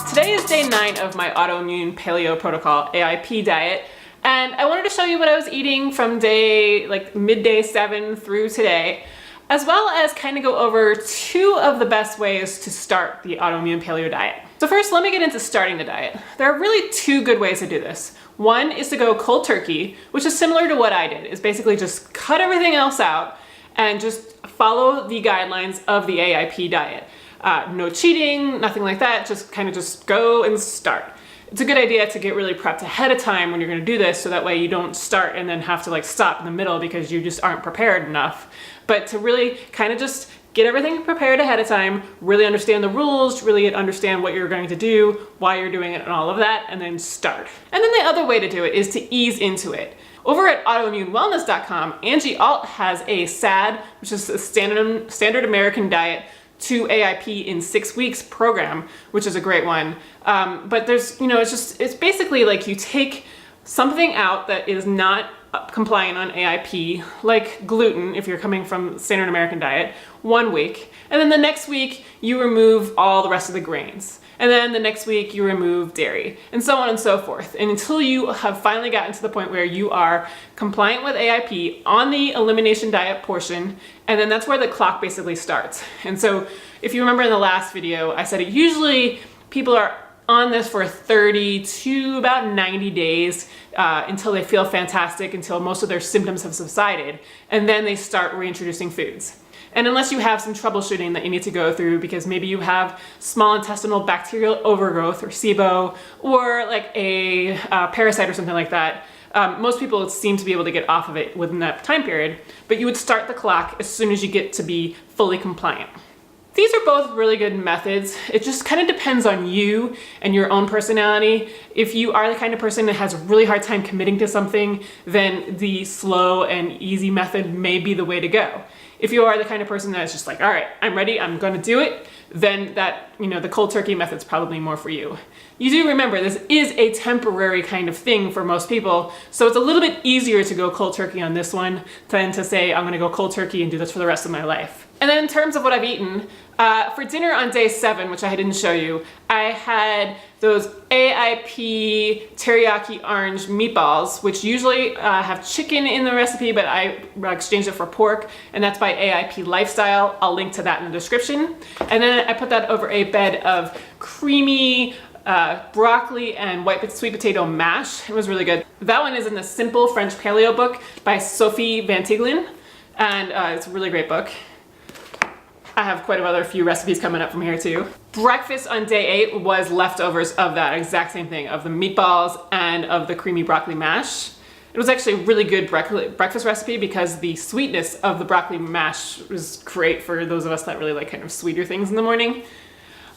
Today is day 9 of my Autoimmune Paleo Protocol, AIP diet, and I wanted to show you what I was eating from midday 7 through today, as well as kind of go over 2 of the best ways to start the Autoimmune Paleo diet. So first, let me get into starting the diet. There are really 2 good ways to do this. One is to go cold turkey, which is similar to what I did. It's basically just cut everything else out and just follow the guidelines of the AIP diet. No cheating, nothing like that, just go and start. It's a good idea to get really prepped ahead of time when you're gonna do this, so that way you don't start and then have to stop in the middle because you just aren't prepared enough. But to really kind of just get everything prepared ahead of time, really understand the rules, really understand what you're going to do, why you're doing it and all of that, and then start. And then the other way to do it is to ease into it. Over at autoimmunewellness.com, Angie Alt has a SAD, which is a standard American diet, to AIP in 6 weeks program, which is a great one. But there's, it's basically like you take something out that is not compliant on AIP, like gluten, if you're coming from standard American diet, 1 week. And then the next week you remove all the rest of the grains. And then the next week you remove dairy, and so on and so forth. And until you have finally gotten to the point where you are compliant with AIP on the elimination diet portion, and then that's where the clock basically starts. And so if you remember in the last video, I said usually people are on this for 30 to about 90 days until they feel fantastic, until most of their symptoms have subsided, and then they start reintroducing foods. And unless you have some troubleshooting that you need to go through, because maybe you have small intestinal bacterial overgrowth or SIBO, or like a parasite or something like that, most people seem to be able to get off of it within that time period, but you would start the clock as soon as you get to be fully compliant. These are both really good methods. It just kind of depends on you and your own personality. If you are the kind of person that has a really hard time committing to something, then the slow and easy method may be the way to go. If you are the kind of person that is just like, all right, I'm ready, I'm gonna do it, then that, the cold turkey method's probably more for you. You do remember, this is a temporary kind of thing for most people, so it's a little bit easier to go cold turkey on this one than to say, I'm gonna go cold turkey and do this for the rest of my life. And then in terms of what I've eaten, for dinner on day 7, which I didn't show you, I had those AIP teriyaki orange meatballs, which usually have chicken in the recipe, but I exchanged it for pork, and that's by AIP Lifestyle. I'll link to that in the description. And then I put that over a bed of creamy broccoli and sweet potato mash. It was really good. That one is in the SImple French Paleo book by Sophie Van Tiegelen, and it's a really great book. I have quite a few recipes coming up from here too. Breakfast on day 8 was leftovers of that exact same thing, of the meatballs and of the creamy broccoli mash. It was actually a really good breakfast recipe because the sweetness of the broccoli mash was great for those of us that really like kind of sweeter things in the morning.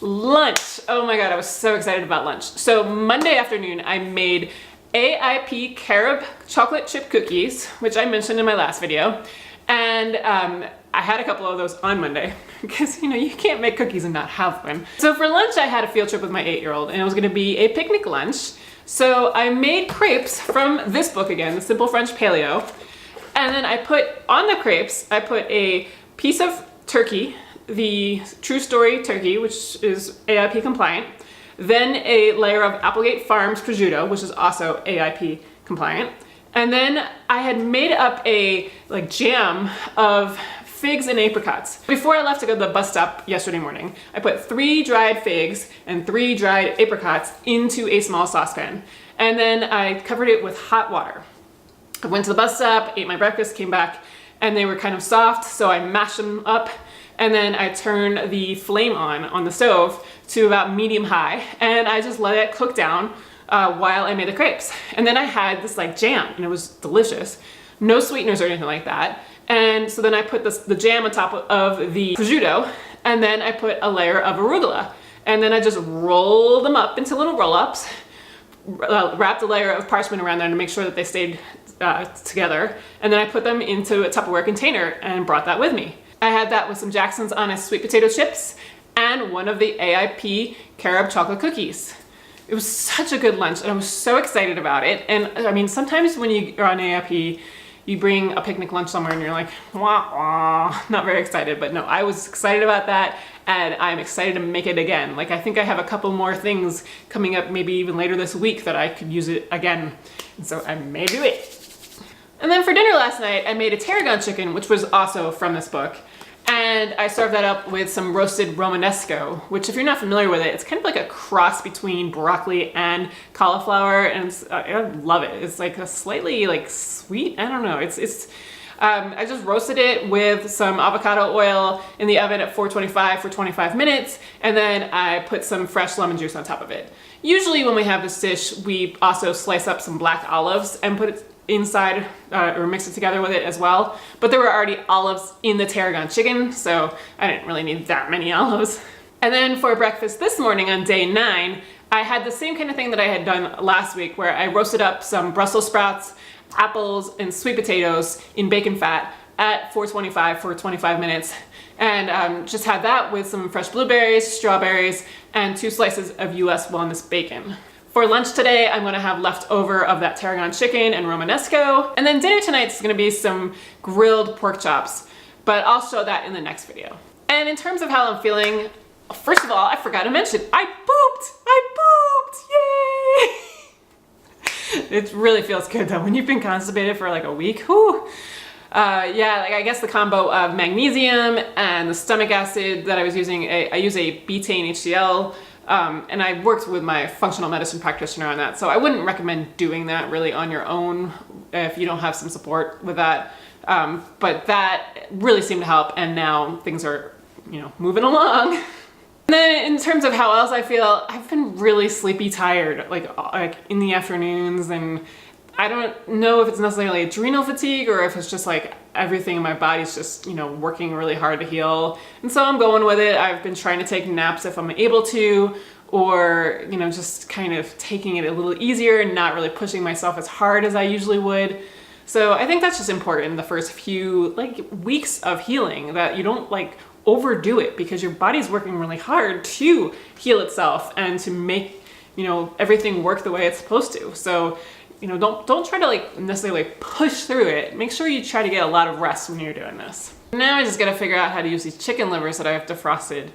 Lunch, oh my God, I was so excited about lunch. So Monday afternoon, I made AIP carob chocolate chip cookies, which I mentioned in my last video. And I had a couple of those on Monday because, you can't make cookies and not have one. So for lunch, I had a field trip with my 8-year-old, and it was gonna be a picnic lunch. So I made crepes from this book again, the SImple French Paleo. And then I put on the crepes, I put a piece of turkey, the True Story turkey, which is AIP compliant, then a layer of Applegate Farms Prosciutto, which is also AIP compliant. And then I had made up a jam of figs and apricots. Before I left to go to the bus stop yesterday morning, I put 3 dried figs and 3 dried apricots into a small saucepan. And then I covered it with hot water. I went to the bus stop, ate my breakfast, came back, and they were kind of soft, so I mashed them up. And then I turned the flame on the stove to about medium high, and I just let it cook down while I made the crepes. And then I had this jam, and it was delicious. No sweeteners or anything like that. And so then I put the jam on top of the prosciutto, and then I put a layer of arugula. And then I just rolled them up into little roll-ups, wrapped a layer of parchment around there to make sure that they stayed together. And then I put them into a Tupperware container and brought that with me. I had that with some Jackson's Honest sweet potato chips and one of the AIP carob chocolate cookies. It was such a good lunch, and I was so excited about it. And I mean, sometimes when you're on AIP, you bring a picnic lunch somewhere and you're like, wah, wah, not very excited. But no, I was excited about that, and I'm excited to make it again. Like, I think I have a couple more things coming up, maybe even later this week, that I could use it again. And so I may do it. And then for dinner last night, I made a Tarragon chicken, which was also from this book. And I served that up with some roasted romanesco, which, if you're not familiar with it, it's kind of like a cross between broccoli and cauliflower, and I love it. It's like a slightly like sweet, I don't know. I just roasted it with some avocado oil in the oven at 425 for 25 minutes, and then I put some fresh lemon juice on top of it. Usually when we have this dish, we also slice up some black olives and put it inside or mix it together with it as well. But there were already olives in the Tarragon chicken, so I didn't really need that many olives. And then for breakfast this morning on day 9, I had the same kind of thing that I had done last week, where I roasted up some Brussels sprouts, apples, and sweet potatoes in bacon fat at 425 for 25 minutes. And just had that with some fresh blueberries, strawberries, and 2 slices of US Wellness bacon. For lunch today, I'm gonna have leftover of that Tarragon chicken and romanesco. And then dinner tonight is gonna be some grilled pork chops, but I'll show that in the next video. And in terms of how I'm feeling, first of all, I forgot to mention, I pooped, yay! It really feels good though, when you've been constipated for like a week, whew. Yeah, like I guess the combo of magnesium and the stomach acid that I was using, I use a betaine HCl, and I worked with my functional medicine practitioner on that, so I wouldn't recommend doing that really on your own if you don't have some support with that. But that really seemed to help, and now things are, moving along. And then in terms of how else I feel, I've been really sleepy tired, like in the afternoons, and I don't know if it's necessarily adrenal fatigue or if it's just like everything in my body's just, working really hard to heal. And so I'm going with it. I've been trying to take naps if I'm able to, or, just kind of taking it a little easier and not really pushing myself as hard as I usually would. So I think that's just important in the first few weeks of healing, that you don't overdo it, because your body's working really hard to heal itself and to make, everything work the way it's supposed to. So don't try to necessarily push through it. Make sure you try to get a lot of rest when you're doing this. Now I just gotta figure out how to use these chicken livers that I have defrosted.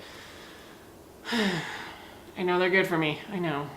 I know they're good for me, I know.